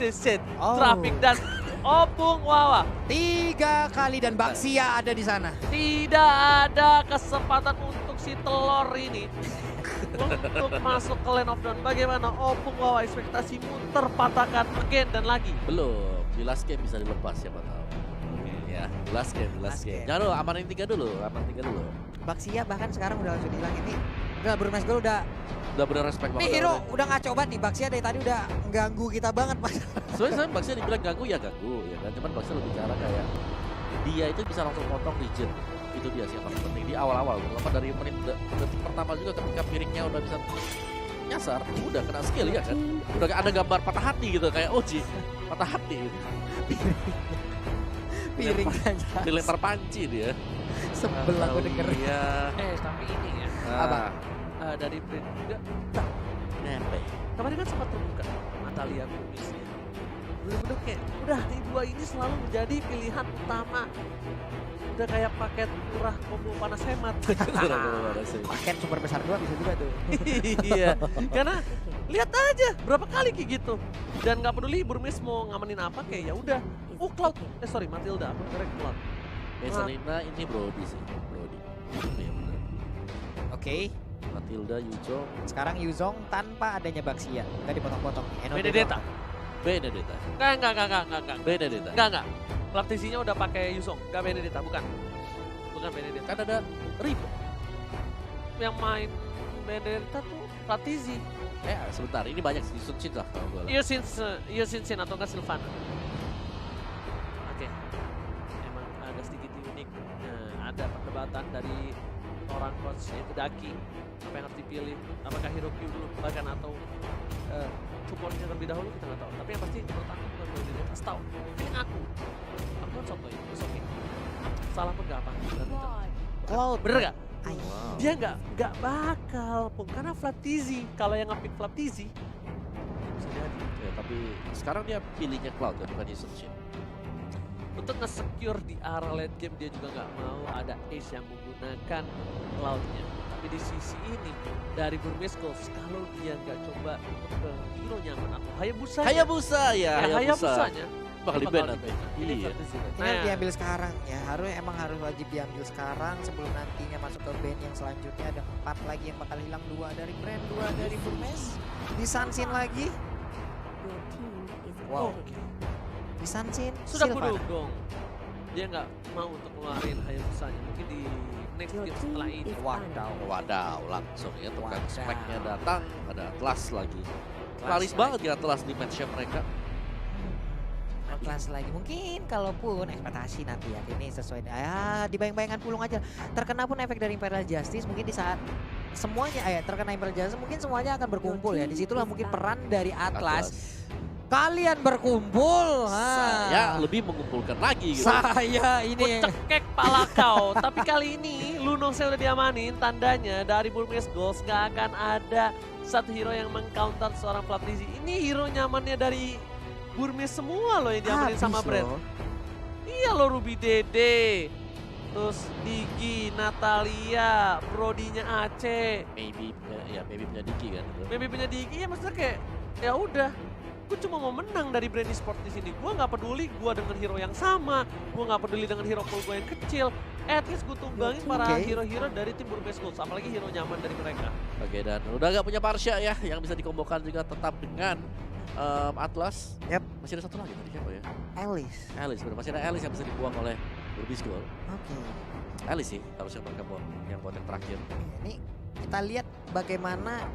Sensei, Traffic dan Opung Wawa. 3 kali dan Baxia ada di sana. Tidak ada kesempatan untuk si telur ini untuk masuk ke Land of Dawn. Bagaimana Opung Wawa, ekspektasimu terpatahkan again dan lagi? Belum, di last game bisa dilepas siapa tahu. Ya, di last game. Jangan dulu, amanin 3 dulu, Baxia bahkan sekarang udah langsung hilang ini. Udah Burmes Gold udah bener respect banget. nih hero udah ngaco banget nih. Baxia dari tadi udah ganggu kita banget Mas. Sebenarnya Baxia dibilang ganggu ya kan. Cuman Baxia lebih cara kayak dia itu bisa langsung potong region. Itu dia sih yang paling penting di awal-awal. Apa dari menit detik pertama juga ketika piringnya udah bisa nyasar, udah kena skill ya kan. Udah ada gambar patah hati gitu kayak Oji, patah hati gitu. Piringnya Dilempar panci dia. sebel aku denger. Iya. Tapi ini ya, Apa? dari Brand juga. Nempe. Kemarin kan sempat terbuka Natalia Kumisnya. Bener-bener kayak udah nih 2 ini selalu menjadi pilihan utama. Udah kayak paket murah combo panas hemat. Paket super besar 2 bisa juga tuh. Iya, karena lihat aja berapa kali kayak gitu. Dan nggak peduli Burmes mau ngamenin apa kayak ya udah. Oh Cloud, sorry Matilda, aku correct Cloud. Selina ini Brody sih, Brody. Iya bener. Oke, Matilda, Yujo, sekarang Yuzong tanpa adanya Baxia. Enggak dipotong-potong. Benedetta. Benedetta. Enggak. Enggak. Praktisinya udah pakai Yusong, enggak Benedetta, bukan. Bukan Benedetta. Kan ada Ribo. Yang main Benedetta tuh Praktisi. Sebentar, ini banyak sih Sunsin lah kalau gue. Yusin atau enggak Sylvana. Oke. Emang agak sedikit unik. Nah, ada perdebatan dari orang coach yaitu Daki. Apa yang harus dipilih? Apakah Hero Q dulu bahkan atau supportnya terlebih dahulu, kita nggak tahu. Tapi yang pasti menurut aku bukan Benedetta. Setahu feeling aku kan contohnya itu oke. Salah apa enggak apa? Cloud. Bener nggak? Wow. Dia nggak bakal pun karena Flaptizi. Kalau yang ngepick Flaptizi bisa jadi. Ya, tapi sekarang dia pilihnya Cloud ya, bukan Sunsin. Untuk nge-secure di arah late game dia juga nggak mau ada Ace yang menggunakan Cloud-nya. Tapi di sisi ini dari Burmese Goals kalau dia nggak coba untuk ke hero nyaman atau Hayabusa. Hayabusa ya, Hayabusanya bakal di-ban nanti. Ini Iya. Flaptizi. Ini harus diambil sekarang ya. Emang harus wajib diambil sekarang sebelum nantinya masuk ke band yang selanjutnya. Ada 4 lagi yang bakal hilang, 2 dari Brand, 2 dari Burmes. Di Sunsin lagi. Wow. Di Sunsin Sudah Sylvana. kudung dong. Dia nggak mau untuk ngeluarin Hayabusanya. Mungkin di next game setelah ini. Wadaw, langsung ya tukang Wadaw. speknya datang, ada Atlas lagi. Laris lagi. banget ya Atlas di match mereka. Kelas lagi mungkin kalaupun ekspektasi nanti ya ini sesuai dibayang-bayangkan Pulung aja terkena pun efek dari Imperial Justice mungkin di saat semuanya terkena Imperial Justice mungkin semuanya akan berkumpul ya, disitulah mungkin peran dari Atlas. Kalian berkumpul, Saya lebih mengumpulkan lagi gitu. Saya Ku ini cekek pala kau. Tapi kali ini Lunox udah diamanin, tandanya dari Burmese Goals gak akan ada satu hero yang mengcounter seorang Flaptizi. Ini hero nyamannya dari Burmese semua loh yang diamanin sama Brand. Iya loh, Ruby Dede, terus Digi, Natalia, Brodinya Aceh. Maybe punya Diki kan. Maybe punya Digi ya, maksudnya kayak ya udah. Gue cuma mau menang dari Brand Esport di sini. Gue nggak peduli gue dengan hero yang sama. Gue nggak peduli dengan hero pool gue yang kecil. At least gue tumbangin para hero-hero dari tim Burmese Goals. Apalagi hero nyaman dari mereka. Oke, dan udah gak punya Parsha ya yang bisa dikombokan juga tetap dengan Atlas. Yep. Masih ada satu lagi tadi siapa ya? Alice. Benar, masih ada Alice yang bisa dibuang oleh Burmese Goals. Oke. Alice sih harusnya mereka buang yang buat yang terakhir. Ini kita lihat bagaimana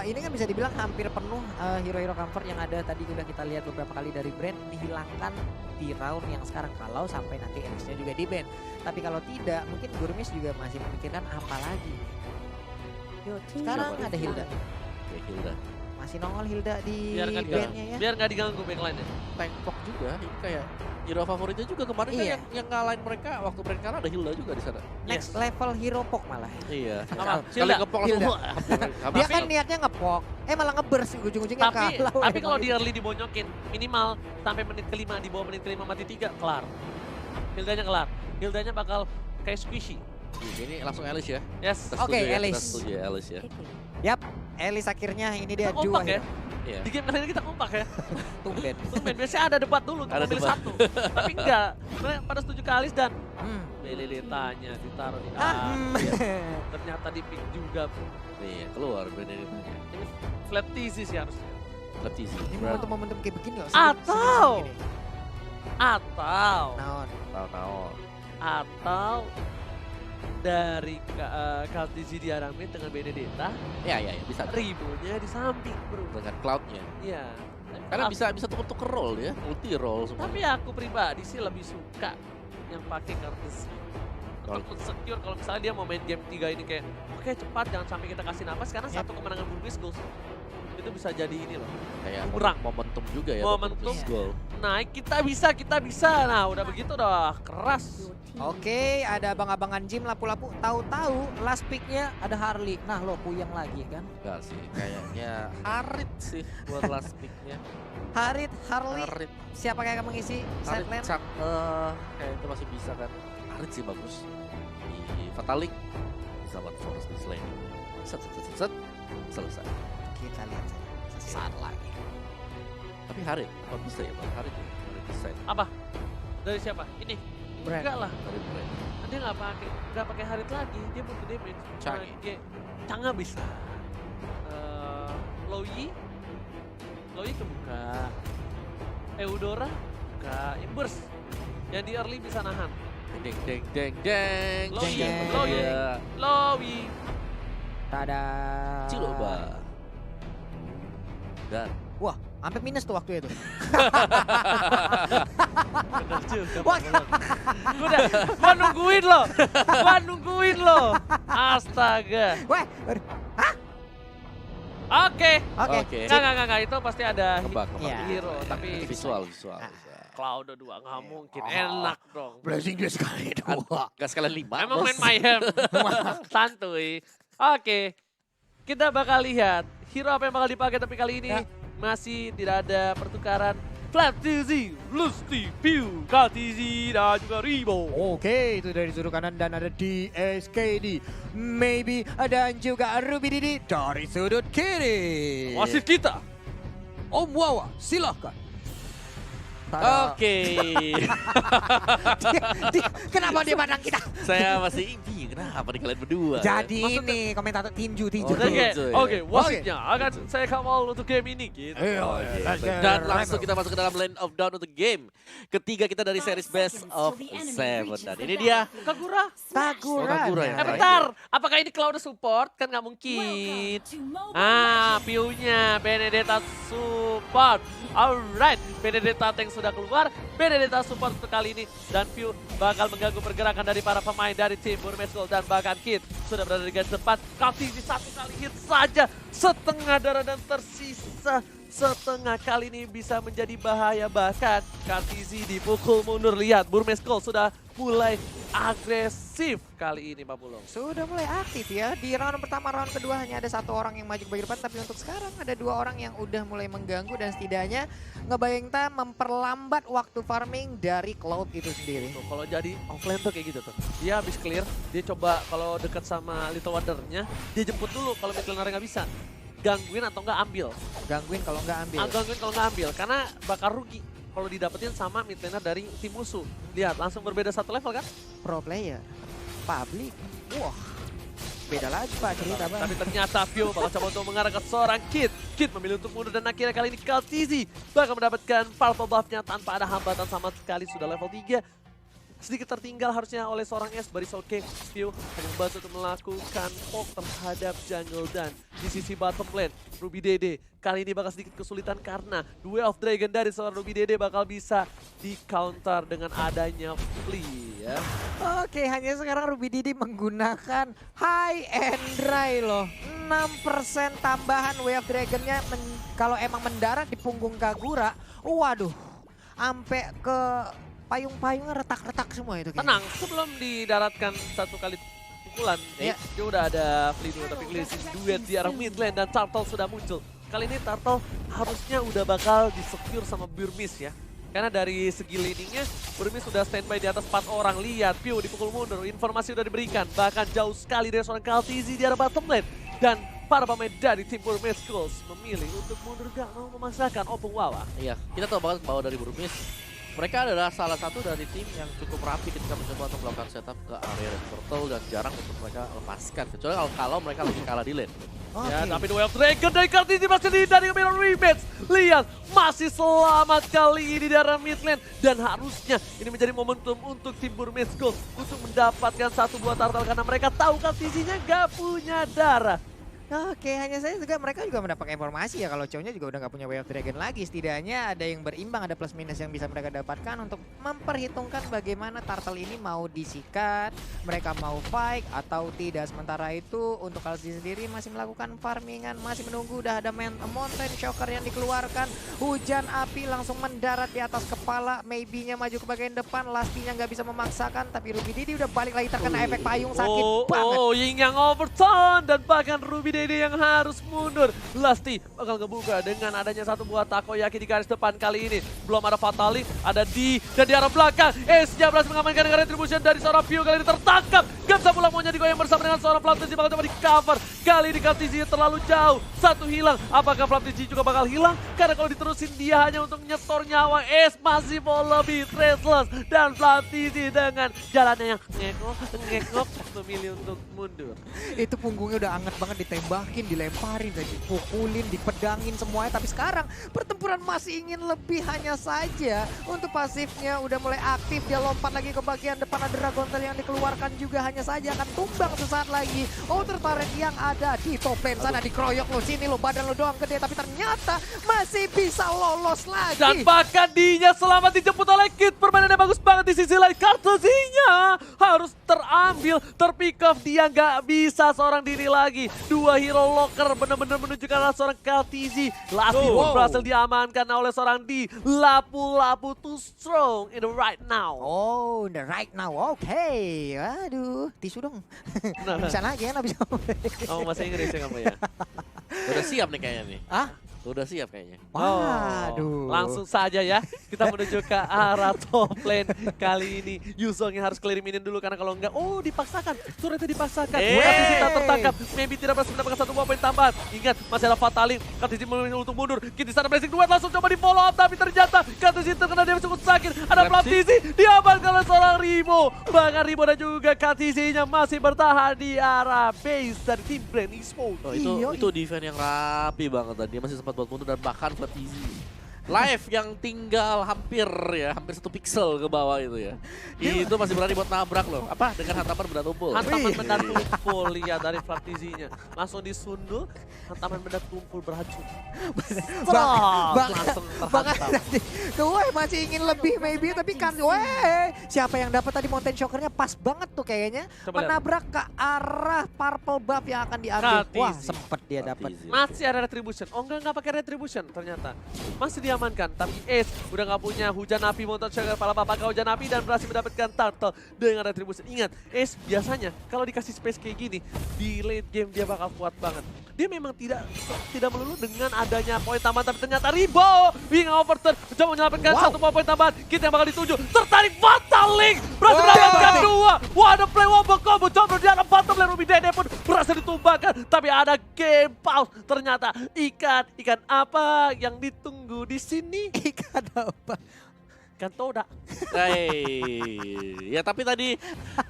ini kan bisa dibilang hampir penuh hero-hero comfort yang ada tadi udah kita lihat beberapa kali dari Brand dihilangkan di round yang sekarang kalau sampai nanti Alice-nya juga di ban. Tapi kalau tidak mungkin Burmese juga masih memikirkan apa lagi. Sekarang ada Hilda. Oke, Hilda. Masih nongol Hilda di Biar nggak bandnya ya. Biar nggak diganggu backline-nya. Tank juga, ini kayak hero favoritnya juga kemarin kan Iya. yang ngalahin mereka waktu Brand kalah ada Hilda juga di sana. Next level hero pok malah. Iya. Apa? Sekali Hilda. ngepok langsung Hilda. habis. Dia kan niatnya ngepok, malah ngeburst ujung-ujungnya Tapi kalah. kalau di early dibonyokin minimal sampai menit kelima, di bawah menit kelima mati 3 kelar. Hildanya kelar. Hildanya bakal kayak squishy. Ini langsung Alice ya. Yes. Kita Oke, setuju ya, Alice. Kita setuju ya Alice ya. Yap, Alice akhirnya ini dia Kompak dua ya. hero. Iya. Di game kali ini kita kompak ya. Tumben. Tumben, biasanya ada debat dulu untuk Ada memilih debat. satu. Tapi enggak, mereka pada setuju ke Alis dan Hmm. Benedetta-nya ditaruh di A. Ah, Ternyata di pick juga. Iya, keluar Benedetta-nya. Ini flat TZ sih harusnya. Letih sih. Ini momentum-momentum kayak begini loh. Atau- segini. Atau Naon. Naon. atau dari Kaltizi di Aramin dengan Benedetta, Ya, bisa. ribunya di samping bro. Dengan cloud-nya. Iya. Karena bisa tuker-tuker role ya, multi role semua. Tapi aku pribadi sih lebih suka yang pakai Kaltizi. Kalau- Untuk secure kalau misalnya dia mau main game 3 ini kayak oke cepat jangan sampai kita kasih napas karena Yap. satu kemenangan Burgess goals itu bisa jadi ini loh. kayak kurang. momentum juga ya. Momentum. untuk gol. Naik kita bisa. Nah udah begitu udah keras. Oke, ada abang-abangan gym lapu-lapu. Tahu-tahu last pick-nya ada Harley. Nah, lo puyeng lagi kan? Enggak sih, kayaknya Harit sih buat last pick-nya. Harley, Harit. siapa kayak mengisi Harit sideline? kayak itu masih bisa kan. Harit sih bagus. Di Fatalik bisa buat Forest di lane. Set. Selesai. Kita lihat saja. Sesaat lagi. Tapi Harit, apa bisa ya Bang? Harit ya? Harit desain. Apa? Dari siapa? Ini? Brand. Enggak lah. Harit brand. Dia nggak pakai Harit lagi. Dia butuh damage. Changi. Chang'a bisa. Loyi kebuka. Eudora buka. Burst. Yang di early bisa nahan. Deng. Loyi, Loyi. Loyi. Tada. Ciloba. Dan Wah, sampai minus tuh waktu itu. Bener juga. Wah. Gua nungguin lo. Astaga. Wah, Oke. oke. Enggak. Itu pasti ada kebak. Iya. hero. Tapi visual. Cloud 2 nggak mungkin. Oh. Enak dong. Blazing dia sekali dua. Gak sekalian 5. Emang main Mayhem. Santuy. Oke. Kita bakal lihat hero apa yang bakal dipakai tapi kali ini Ya. masih tidak ada pertukaran. Flat TZ, Lusty, Pew, KTZ, dan juga Ribo. Oke, itu dari sudut kanan dan ada DSKD. Maybe dan juga Ruby Didi dari sudut kiri. Wasit kita. Om Wawa, silahkan. Tada. Oke. Kenapa dia pandang kita? Saya masih bingung kenapa nih kalian berdua. Jadi Maksudnya- ini komentator tinju. Oh, Oke, iya. wasitnya akan saya kawal untuk game ini gitu. Dan langsung kita masuk ke dalam Land of Dawn untuk game ketiga kita dari series Best of 7. Dan ini dia. Kagura. Kagura ya. Bentar, apakah ini Cloud support? Kan nggak mungkin. Piunya Benedetta support. Alright, Benedetta tank sudah keluar. Benedetta support untuk kali ini. Dan Piu bakal mengganggu pergerakan dari para pemain dari tim Burmese Gold. Dan bahkan Kid sudah berada di garis depan. Kaltizi satu kali hit saja. Setengah darah dan tersisa setengah kali ini bisa menjadi bahaya. Bahkan Kaltizi dipukul mundur. Lihat, Burmese Gold sudah mulai agresif kali ini Pak Pulong. Sudah mulai aktif ya. Di round pertama, round kedua hanya ada satu orang yang maju ke bagian depan. Tapi untuk sekarang ada dua orang yang udah mulai mengganggu. Dan setidaknya ngebayangin memperlambat waktu farming dari Cloud itu sendiri. Tuh, kalau jadi offlane tuh kayak gitu tuh. Dia habis clear, dia coba kalau dekat sama Little Wonder-nya, dia jemput dulu kalau mid laner nggak bisa. Gangguin atau nggak ambil. Gangguin kalau nggak ambil. Gangguin kalau nggak ambil, karena bakal rugi kalau didapetin sama mid laner dari tim musuh. Lihat, langsung berbeda satu level kan? Pro player. Public. Wah. Beda lagi Pak cerita Bang. Tapi ternyata Pio bakal coba untuk mengarah ke seorang Kid. Kid memilih untuk mundur dan akhirnya kali ini Kaltizi bakal mendapatkan purple buff-nya tanpa ada hambatan sama sekali. Sudah level 3. Sedikit tertinggal harusnya oleh seorang S. Baris oke. Pio hanya membantu untuk melakukan poke terhadap jungle dan di sisi bottom lane Ruby Dede kali ini bakal sedikit kesulitan karena Duel of Dragon dari seorang Ruby Dede bakal bisa di counter dengan adanya Flea ya. Oke, hanya sekarang Ruby Didi menggunakan high and dry loh. 6% tambahan Wave Dragon-nya kalau emang mendarat di punggung Kagura. Waduh, sampai ke payung-payungnya retak-retak semua itu. Kayaknya. Tenang, sebelum didaratkan satu kali pukulan, Iya. dia udah ada Flea dulu, tapi Gleasis duet di arah mid lane dan Turtle sudah muncul. Kali ini Turtle harusnya udah bakal di-secure sama Burmese ya. Karena dari segi leadingnya, Burmese sudah standby di atas 4 orang. Lihat, Pio dipukul mundur, informasi udah diberikan. Bahkan jauh sekali dari seorang Kaltizi di arah bottom lane. Dan para pemain dari tim Burmese Schools memilih untuk mundur gak mau memaksakan Opung Wawa. Iya, kita tahu banget bahwa dari Burmese mereka adalah salah satu dari tim yang cukup rapi ketika mencoba untuk melakukan setup ke area Red Turtle dan jarang untuk mereka lepaskan. Kecuali kalau mereka lagi kalah di lane. Ya, tapi The Way of Dragon dari Kartini masih dari Mirror Rematch. Lihat, masih selamat kali ini dari mid lane. Dan harusnya ini menjadi momentum untuk tim Burmese Schools untuk mendapatkan 1 buah turtle karena mereka tahu Kartisinya gak punya darah. Oke, hanya saya juga mereka juga mendapatkan informasi ya kalau cowoknya juga udah nggak punya Way of Dragon lagi. Setidaknya ada yang berimbang, ada plus minus yang bisa mereka dapatkan untuk memperhitungkan bagaimana turtle ini mau disikat, mereka mau fight atau tidak. Sementara itu untuk Kalsi sendiri masih melakukan farmingan, masih menunggu. Udah ada Mountain Shocker yang dikeluarkan, hujan api langsung mendarat di atas kepala. Maybe-nya maju ke bagian depan, Lastinya nggak bisa memaksakan, tapi Ruby Didi udah balik lagi terkena efek payung, sakit banget. Ying yang overturn dan bahkan Ruby Didi yang harus mundur. Lasti bakal ngebuka dengan adanya 1 buah takoyaki di garis depan kali ini. Belum ada Fatali, ada di dan di arah belakang. Ace-nya berhasil mengamankan dengan retribution dari seorang Pio kali ini tertangkap. Gak bisa pulang, maunya digoyang bersama dengan seorang Flamtizi bakal coba di cover. Kali ini Kartisi terlalu jauh, 1 hilang. Apakah Flamtizi juga bakal hilang? Karena kalau diterusin dia hanya untuk nyetor nyawa. Ace masih mau lebih traceless dan Flamtizi dengan jalannya yang ngekok memilih untuk mundur. Itu punggungnya udah anget banget, ditembakin, dilemparin, dan dipukulin, dipedangin semuanya. Tapi sekarang pertempuran masih ingin lebih, hanya saja untuk pasifnya udah mulai aktif. Dia lompat lagi ke bagian depan, ada Dragon Tail yang dikeluarkan juga, hanya saja akan tumbang sesaat lagi. Outer turret yang ada di top lane sana, dikeroyok lo, sini lo, badan lo doang gede, tapi ternyata masih bisa lolos lagi. Dan bahkan Dinya selamat dijemput oleh Kid. Permainannya bagus banget di sisi lain. Kartusinya harus terambil, terpick off. Dia nggak bisa seorang diri lagi. 2 hero locker benar-benar menunjukkan arah seorang Kartisi. Lasti pun berhasil diamankan oleh seorang di Lapu-Lapu too strong in the right now. Oh, the right now, oke. Aduh, tisu dong. Bisa lagi ya, bisa. Oh, bahasa Inggris ya kamu ya? Udah siap nih kayaknya nih. Ah? Udah siap kayaknya. Waduh. Langsung saja ya, kita menuju ke arah top lane kali ini. Yuzong yang harus clear minion dulu karena kalau enggak, dipaksakan. Turretnya dipaksakan. Kartisi tak tertangkap. Maybe tidak berhasil mendapatkan 1 buah poin tambahan. Ingat, masih ada Fatalin. Kartisi memilih untuk mundur. Kini sana Blazing Duet langsung coba di follow up, tapi ternyata Kartisi terkena dia cukup sakit. Ada Flamtizi, diamankan oleh seorang Rimo. Bahkan Rimo dan juga Kartisinya masih bertahan di arah base dari tim Brand Esports. Itu defense yang rapi banget tadi. Dia masih sempat buat mundur dan bahkan flat easy. Live yang tinggal hampir 1 pixel ke bawah itu ya. Itu masih berani buat nabrak loh. Apa? Dengan hantaman benda tumpul. Hantaman benda tumpul ya dari Flamtizinya. Langsung disundul, hantaman benda tumpul beracun. Langsung Bahkan terhantam. tadi, masih ingin lebih maybe, tapi kan, siapa yang dapat tadi Mountain Shockernya pas banget tuh kayaknya. Coba menabrak ke arah purple buff yang akan diambil. Wah, Kartisi. sempet dia dapat. Masih ada retribution. Oh enggak pakai retribution ternyata. Masih diamankan, tapi Ace udah nggak punya hujan api Mountain Shocker, kepala bapak hujan api dan berhasil mendapatkan turtle dengan retribution. Ingat, Ace biasanya kalau dikasih space kayak gini, di late game dia bakal kuat banget. Dia memang tidak melulu dengan adanya poin tambahan, tapi ternyata Ribo Wing Overturn mencoba menyelamatkan 1 poin tambahan. Kita yang bakal dituju, tertarik Fatal Link, berhasil mendapatkan 2. Wah, ada play wombo combo, coba di arah bottom lane. Ruby Dede pun berhasil ditumbangkan, tapi ada game pause. Ternyata ikan apa yang ditunggu di sini? Ikan apa? Ikan toda. Ya tapi tadi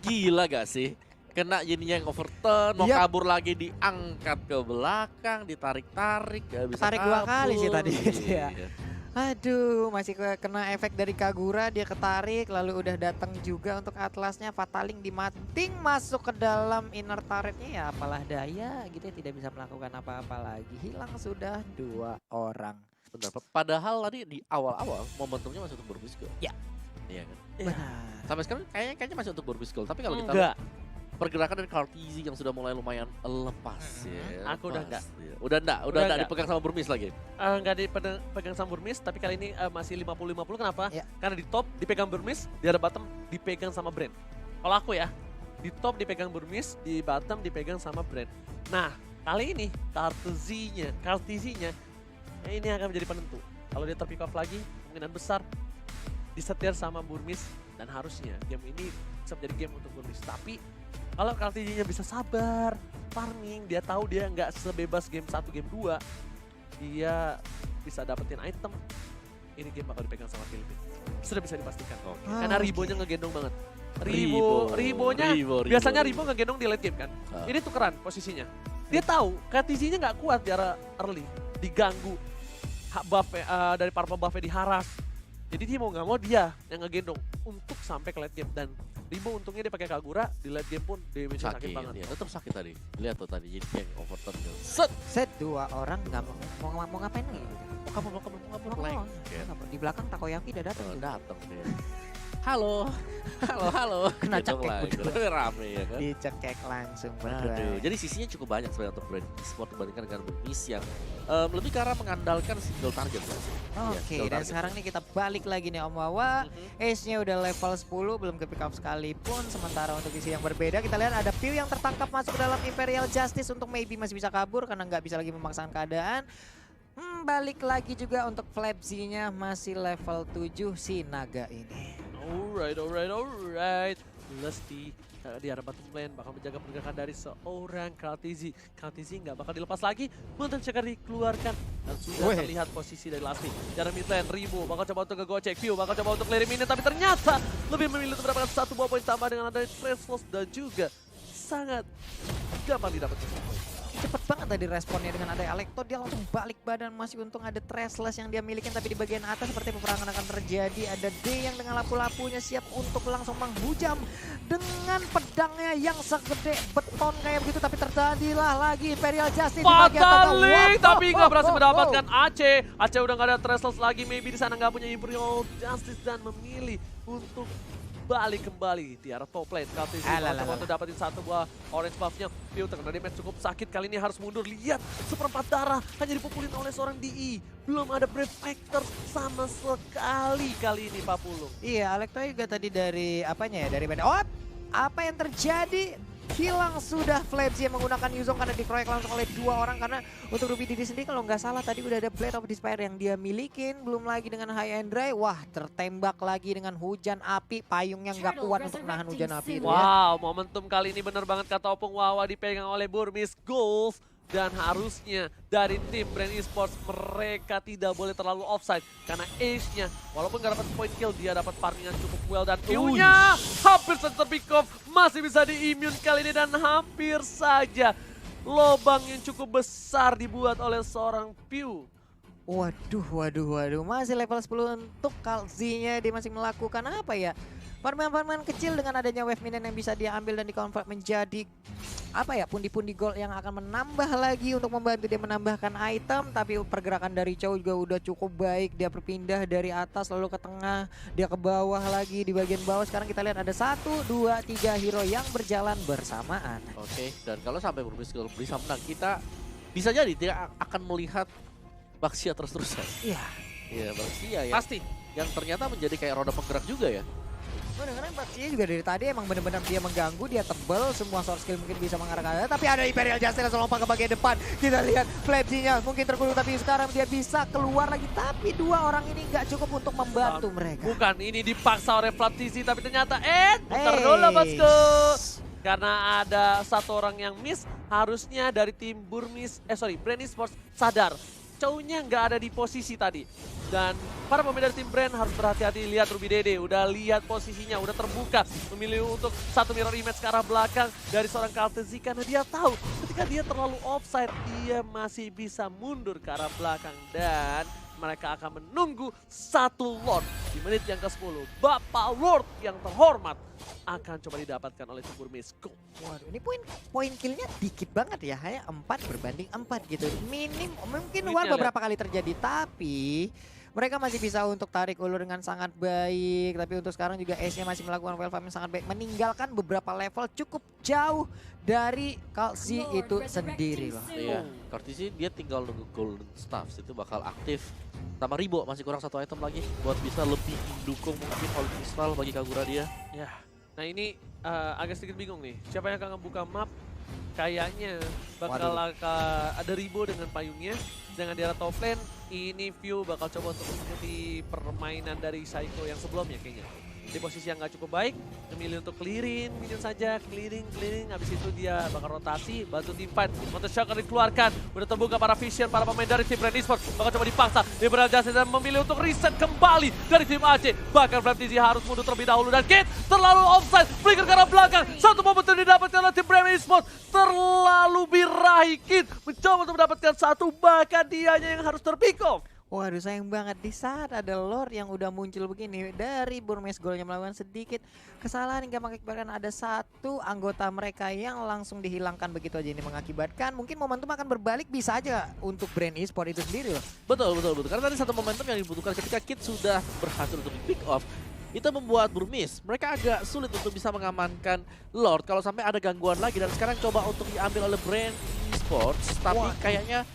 gila gak sih? Kena jadinya yang overturn, mau kabur lagi diangkat ke belakang, ditarik-tarik, gak bisa Tarik 2 kali sih tadi. Iya. Aduh, masih kena efek dari Kagura, dia ketarik, lalu udah datang juga untuk Atlasnya. Fataling dimating masuk ke dalam inner turretnya, ya apalah daya gitu ya, tidak bisa melakukan apa-apa lagi. Hilang sudah 2 orang. Benar, padahal tadi di awal-awal momentumnya masih untuk Burmese School. Ya. Iya kan? Benar. Sampai sekarang kayaknya masih untuk Burmese School, tapi kalau kita Enggak. pergerakan dari Kartisi yang sudah mulai lumayan lepas ya. Aku udah enggak. Ya. Udah enggak dipegang sama Burmese lagi. Enggak dipegang sama Burmese, tapi kali ini masih 50-50. Kenapa? Ya. Karena di top dipegang Burmese, di arah bottom dipegang sama Brand. Kalau aku ya, di top dipegang Burmese, di bottom dipegang sama Brand. Nah, kali ini Kartisinya ini akan menjadi penentu. Kalau dia terpick off lagi, kemungkinan besar disetir sama Burmese, dan harusnya game ini bisa menjadi game untuk Burmese. Tapi kalau Kartisinya bisa sabar, farming, dia tahu dia nggak sebebas game 1, game 2. Dia bisa dapetin item. Ini game bakal dipegang sama Philippines. Sudah bisa dipastikan. Karena Ribonya ngegendong banget. Ribonya biasanya Ribo ngegendong di late game kan. Ini tukeran posisinya. Dia tahu KTZ-nya nggak kuat di arah early, diganggu. Buff dari purple buff-nya diharas. Jadi dia mau nggak mau dia yang ngegendong untuk sampai ke late game. Dan Ribo untungnya dia pakai Kagura, di late game pun damage-nya sakit banget. Iya, tetap sakit tadi. Lihat tuh tadi jadi kayak overturn gitu. Set 2 orang nggak mau ngapain lagi gitu. Mau kabur Oh, di belakang Takoyaki udah datang. Datang dia. Halo. Kena Gitu cekek lah, udah. gitu. Rame ya kan. Dicekek langsung Aduh, berdua. jadi sisinya cukup banyak sebenarnya untuk brand e-sport dibandingkan dengan Burmis yang lebih karena mengandalkan single target. Oke, dan sekarang nih kita balik lagi nih Om Wawa. Ace-nya udah level 10, belum ke pick up sekalipun. Sementara untuk isi yang berbeda, kita lihat ada Pew yang tertangkap masuk ke dalam Imperial Justice untuk maybe masih bisa kabur karena nggak bisa lagi memaksakan keadaan. Balik lagi juga untuk Flapsy-nya masih level 7 si Naga ini. Alright. Lusty di arah bottom lane bakal menjaga pergerakan dari seorang KTZ. KTZ nggak bakal dilepas lagi, Mountain Checker dikeluarkan dan sudah terlihat posisi dari Lusty. Di arah mid lane, Ribo bakal coba untuk ngegocek, Pew bakal coba untuk clear minion, tapi ternyata lebih memilih untuk mendapatkan 1 buah poin tambah dengan adanya Trace Force dan juga sangat gampang didapatkan. Cepet banget tadi responnya dengan ada Alekto, dia langsung balik badan, masih untung ada Traceless yang dia milikin, tapi di bagian atas seperti peperangan akan terjadi. Ada D yang dengan lapu-lapunya siap untuk langsung menghujam dengan pedangnya yang segede beton kayak begitu, tapi terjadilah lagi Imperial Justice di bagian tengah. Fatalik, tapi nggak berhasil mendapatkan Aceh. Aceh udah nggak ada Traceless lagi, maybe di sana nggak punya Imperial Justice dan memilih untuk balik kembali di arah top lane. KTZ coba untuk dapetin 1 buah orange buff-nya. Pew terkena damage cukup sakit, kali ini harus mundur. Lihat, seperempat darah hanya dipukulin oleh seorang DI. Belum ada Brave Factor sama sekali kali ini Pak Pulung. Iya, Alekto juga tadi dari apanya ya, dari beda. Oh, apa yang terjadi? Hilang sudah Flapsy yang menggunakan Yuzong karena dikeroyok langsung oleh 2 orang. Karena untuk Ruby Didi sendiri kalau nggak salah tadi udah ada Blade of Despair yang dia milikin. Belum lagi dengan High and Dry. Wah, tertembak lagi dengan hujan api. Payungnya nggak kuat untuk nahan hujan api itu ya. Wow, momentum kali ini bener banget kata Opung Wawa, dipegang oleh Burmis Golf. Dan harusnya dari tim Brand Esports mereka tidak boleh terlalu offside. Karena Ace-nya walaupun gak dapat point kill, dia dapat farmingan cukup well. Dan Pew-nya hampir saja terpick off, masih bisa di-immune kali ini. Dan hampir saja lobang yang cukup besar dibuat oleh seorang Pew. Waduh. Masih level 10 untuk Kalzi-nya. Dia masih melakukan apa ya? Farman-farman kecil dengan adanya wave minion yang bisa dia ambil dan di-convert menjadi apa ya, pundi-pundi gold yang akan menambah lagi untuk membantu dia menambahkan item. Tapi pergerakan dari Chow juga udah cukup baik. Dia berpindah dari atas lalu ke tengah, dia ke bawah lagi, di bagian bawah. Sekarang kita lihat ada 1, 2, 3 hero yang berjalan bersamaan. Oke, dan kalau sampai Burmis bisa menang, kita bisa jadi tidak akan melihat Baxia terus-terusan. Iya, Baxia ya. Pasti. Yang ternyata menjadi kayak roda penggerak juga ya. Karena Baxia juga dari tadi emang benar-benar dia mengganggu, dia tebel, semua source skill mungkin bisa mengarah ke arah. Tapi ada Imperial Justice langsung lompat ke bagian depan. Kita lihat Flapsy-nya mungkin terkurung, tapi sekarang dia bisa keluar lagi. Tapi 2 orang ini nggak cukup untuk membantu mereka. Bukan, ini dipaksa oleh Flapsy, tapi ternyata bentar dulu bosku. Karena ada 1 orang yang miss, harusnya dari tim Brand Esports sadar. Chow-nya nggak ada di posisi tadi. Dan para pemain dari tim Brand harus berhati-hati. Lihat Ruby Dede, udah lihat posisinya, udah terbuka. Memilih untuk 1 mirror image ke arah belakang dari seorang KTZ. Karena dia tahu ketika dia terlalu offside, dia masih bisa mundur ke arah belakang. Dan mereka akan menunggu 1 Lord di menit yang ke-10. Bapak Lord yang terhormat akan coba didapatkan oleh tim Burmis. Waduh, ini poin killnya dikit banget ya, hanya 4 berbanding 4 gitu. Minim, mungkin beberapa kali terjadi, tapi mereka masih bisa untuk tarik ulur dengan sangat baik. Tapi untuk sekarang juga Ace-nya masih melakukan well farming sangat baik, meninggalkan beberapa level cukup jauh dari Kalzi itu sendiri loh. Iya, Kalzi dia tinggal nunggu Golden Staffs itu bakal aktif. Sama Ribo masih kurang 1 item lagi buat bisa lebih mendukung mungkin Holy Crystal bagi Kagura dia. Ya, nah ini agak sedikit bingung nih. Siapa yang akan ngebuka map? Kayaknya bakal ada Ribo dengan payungnya. Dengan di arah top lane, Ini View bakal coba untuk mengikuti permainan dari Psycho yang sebelumnya kayaknya. Di posisi yang nggak cukup baik, memilih untuk clearing minion saja, clearing, habis itu dia bakal rotasi, bantu tim fight. Counter Shocker dikeluarkan, udah terbuka para vision, para pemain dari tim Brand Esports, bakal coba dipaksa, Liberal Justice dan memilih untuk reset kembali dari tim AC. Bahkan Flame TZ harus mundur terlebih dahulu dan Kit terlalu offside, flicker ke arah belakang, satu momentum didapatkan oleh tim Brand Esports, terlalu birahi. Kit mencoba untuk mendapatkan satu, bahkan dianya yang harus terpick off. Waduh, sayang banget di saat ada Lord yang udah muncul begini dari Burmese Gold-nya melakukan sedikit kesalahan hingga mengakibatkan ada satu anggota mereka yang langsung dihilangkan begitu aja. Ini mengakibatkan mungkin momentum akan berbalik bisa aja untuk Brand Esports itu sendiri loh. Betul. Karena tadi satu momentum yang dibutuhkan ketika Kit sudah berhasil untuk pick off, itu membuat Burmese mereka agak sulit untuk bisa mengamankan Lord kalau sampai ada gangguan lagi. Dan sekarang coba untuk diambil oleh Brand Esports, tapi kayaknya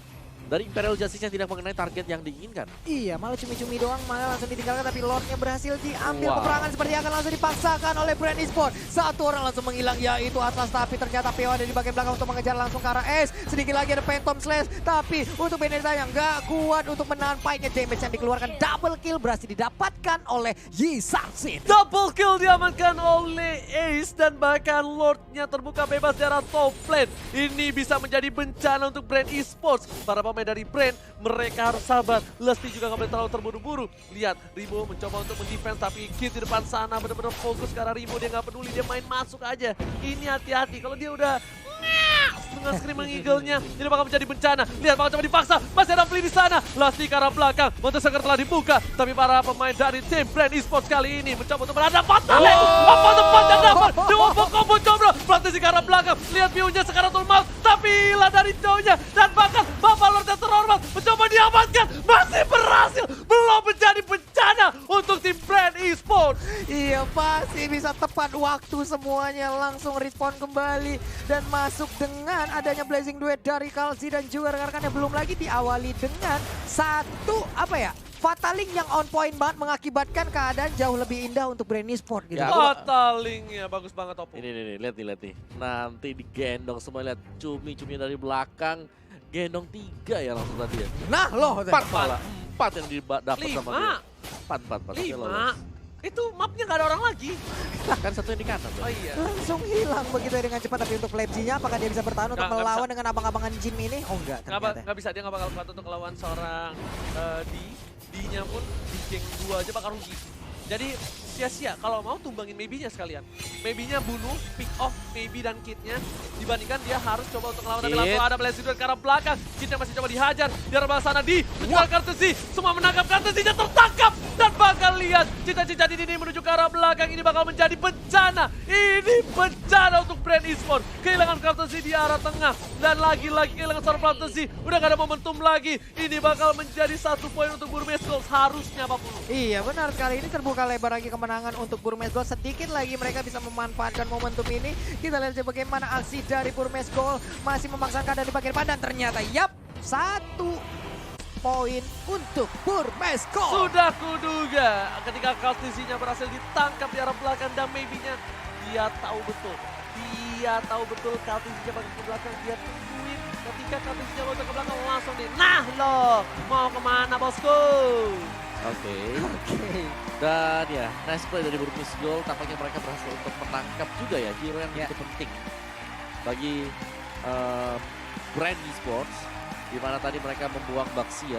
dari Imperial Justice yang tidak mengenai target yang diinginkan. Iya, malah cumi-cumi doang, malah langsung ditinggalkan, tapi Lordnya berhasil diambil. Wow. Peperangan seperti akan langsung dipaksakan oleh Brand Esports. Satu orang langsung menghilang, yaitu Atlas, tapi ternyata PO ada di bagian belakang untuk mengejar langsung ke arah S. Sedikit lagi ada Phantom Slash, tapi untuk Benedetta yang nggak kuat untuk menahan fight-nya. Damage yang dikeluarkan, double kill berhasil didapatkan oleh Yi Sang-sin. Double kill diamankan oleh Ace dan bahkan Lordnya terbuka bebas di arah top lane. Ini bisa menjadi bencana untuk Brand Esports. Para pemain dari Brand, mereka harus sabar. Lesti juga nggak boleh terlalu terburu-buru. Lihat, Rimo mencoba untuk mendefense tapi Kit di depan sana benar-benar fokus ke arah Rimo. Dia nggak peduli, dia main masuk aja. Ini hati-hati, kalau dia udah dengan screaming eagle-nya, ini bakal menjadi bencana. Lihat, bakal coba dipaksa, masih ada Flea di sana. Lesti ke arah belakang, Monster Sucker telah dibuka, tapi para pemain dari tim Brand Esports kali ini mencoba untuk berhadapan. Apa tempat yang dapat? Dewa combo coba, Prantisi ke arah belakang. Lihat view-nya sekarang turmal, tapi hilang dari jauhnya. Dan bahkan Bapak Lord yang terhormat mencoba diamankan, masih berhasil. Belum menjadi bencana untuk tim Brand Esports. Iya, pasti bisa tepat waktu semuanya langsung respon kembali dan masuk dengan adanya blazing duet dari Kalsi dan juga rekan-rekannya. Belum lagi diawali dengan satu Fataling yang on point banget mengakibatkan keadaan jauh lebih indah untuk Brand Esports gitu. Ya, Fatalingnya bagus banget Oppo. Ini lihat nih. Nanti digendong semua, lihat cumi-cumi dari belakang. Gendong 3 ya langsung tadi ya. Nah loh, 4 malah. 4 yang didapat sama dia. 4. 5. Itu mapnya nggak ada orang lagi. Kan satu yang di kanan. Oh iya. langsung hilang begitu ya dengan cepat. Tapi untuk Leipzig-nya apakah dia bisa bertahan untuk Nggak melawan dengan abang-abangan Jim ini? Oh enggak ternyata. Nggak bisa, dia nggak bakal kuat untuk melawan seorang D-nya pun di geng 2 aja bakal rugi. Jadi sia-sia kalau mau tumbangin Maybe-nya sekalian. Maybe-nya bunuh, pick off Maybe dan Kit-nya. Dibandingkan dia harus coba untuk melawan, tapi langsung ada Blazing Duet ke arah belakang. Kit-nya masih coba dihajar. Di arah sana menjual Kartusi. Semua menangkap Kartusinya, tertangkap. Dan bakal lihat cita-cita ini menuju ke arah belakang. Ini bakal menjadi bencana. Ini bencana untuk Brand Esports. Kehilangan Kartusi di arah tengah. Dan lagi-lagi kehilangan seorang Kartusi. Udah gak ada momentum lagi. Ini bakal menjadi 1 poin untuk Burmese Gold. Harusnya apapun. Iya benar sekali, ini terbuka lebar lagi kemenangan untuk Burmese Gold. Sedikit lagi mereka bisa memanfaatkan momentum ini. Kita lihat aja bagaimana aksi dari Burmese Gold masih memaksakan keadaan di bagian depan. Dan ternyata 1 poin untuk Burmese Gold. Sudah kuduga ketika Kartusinya berhasil ditangkap di arah belakang dan Maybe-nya. Dia tahu betul Kartusinya bagi ke belakang. Dia tungguin ketika Kartusinya mau ke belakang langsung nih. Nah loh, mau kemana bosku? Oke. Dan ya, nice play dari Burmese Gold. Tampaknya mereka berhasil untuk menangkap juga ya hero yang begitu penting bagi Brand Esports, di mana tadi mereka membuang Baxia.